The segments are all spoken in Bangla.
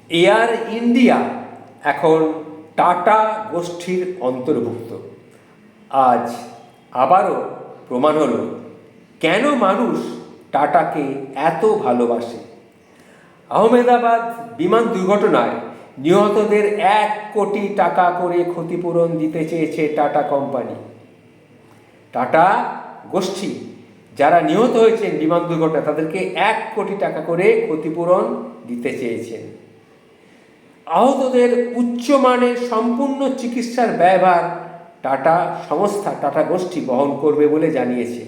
এয়ার ইন্ডিয়া এখন টাটা গোষ্ঠীর অন্তর্ভুক্ত। আজ আবারও প্রমাণ হলো কেন মানুষ টাটাকে এত ভালোবাসে। আহমেদাবাদ বিমান দুর্ঘটনায় নিহতদের 1 কোটি টাকা করে ক্ষতিপূরণ দিতে চেয়েছে টাটা কোম্পানি। টাটা গোষ্ঠী যারা নিহত হয়েছেন বিমান দুর্ঘটনায় তাদেরকে 1 কোটি টাকা করে ক্ষতিপূরণ দিতে চেয়েছেন। আহতদের উচ্চমানের সম্পূর্ণ চিকিৎসার ব্যয়ভার টাটা সংস্থা টাটা গোষ্ঠী বহন করবে বলে জানিয়েছে।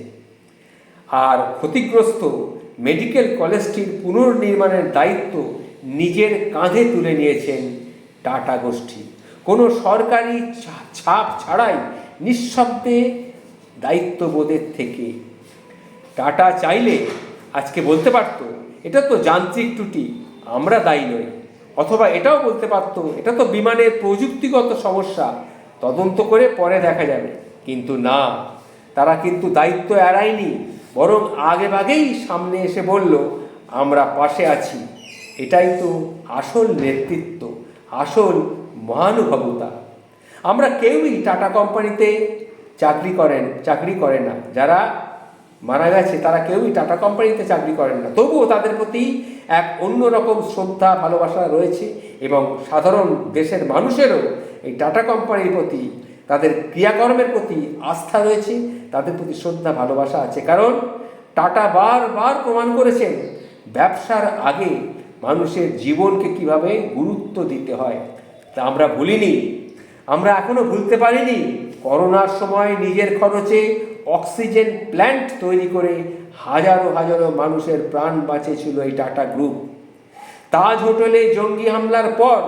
আর ক্ষতিগ্রস্ত মেডিকেল কলেজটির পুনর্নির্মাণের দায়িত্ব নিজের কাঁধে তুলে নিয়েছেন টাটা গোষ্ঠী। কোনো সরকারি ছাপ ছাড়াই নিঃশব্দে দায়িত্ববোধের থেকে। টাটা চাইলে আজকে বলতে পারত এটা তো যান্ত্রিক ত্রুটি, আমরা দায়ী নই, অথবা এটাও বলতে পারত এটা তো বিমানের প্রযুক্তিগত সমস্যা, তদন্ত করে পরে দেখা যাবে। কিন্তু না, তারা কিন্তু দায়িত্ব এড়ায়নি, বরং আগেভাগেই সামনে এসে বলল আমরা পাশে আছি। এটাই তো আসল নেতৃত্ব, আসল মহানুভবতা। আমরা কেউই টাটা কোম্পানিতে চাকরি করে না, যারা মারা গেছে তারা কেউই টাটা কোম্পানিতে চাকরি করেন না, তবুও তাদের প্রতি এক অন্যরকম শ্রদ্ধা ভালোবাসা রয়েছে। এবং সাধারণ দেশের মানুষেরও এই টাটা কোম্পানির প্রতি, তাদের ক্রিয়াকর্মের প্রতি আস্থা রয়েছে, তাদের প্রতি শ্রদ্ধা ভালোবাসা আছে। কারণ টাটা বারবার প্রমাণ করেছেন ব্যবসার আগে মানুষের জীবনকে কিভাবে গুরুত্ব দিতে হয়। তা আমরা ভুলিনি, আমরা এখনো ভুলতে পারিনি করোনার সময় নিজের খরচে অক্সিজেন প্ল্যান্ট তৈরি করে হাজারো হাজারো মানুষের প্রাণ বাঁচিয়েছিল এই টাটা গ্রুপ। তাজ হোটেলে জঙ্গি হামলার পর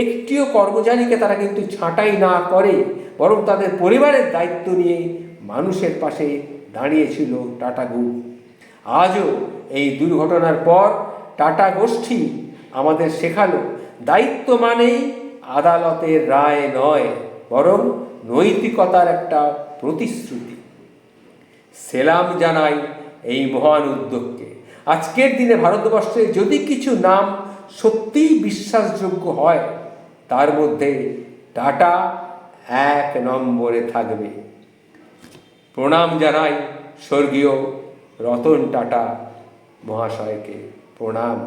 একটিও কর্মচারীকে তারা কিন্তু ছাঁটাই না করে, বরং তাদের পরিবারের দায়িত্ব নিয়ে মানুষের পাশে দাঁড়িয়েছিল টাটা গ্রুপ। আজও এই দুর্ঘটনার পর টাটা গোষ্ঠী আমাদের শেখালো দায়িত্ব মানেই আদালতের রায় নয়, বরং নৈতিকতার একটা প্রতিশ্রুতি। সেলাম জানাই এই মহান উদ্যোগকে। আজকের দিনে ভারতবর্ষে যদি কিছু নাম সত্যিই বিশ্বাসযোগ্য হয়, তার মধ্যে টাটা 1 নম্বরে থাকবে। প্রণাম জানাই স্বর্গীয় রতন টাটা মহাশয়কে, প্রণাম।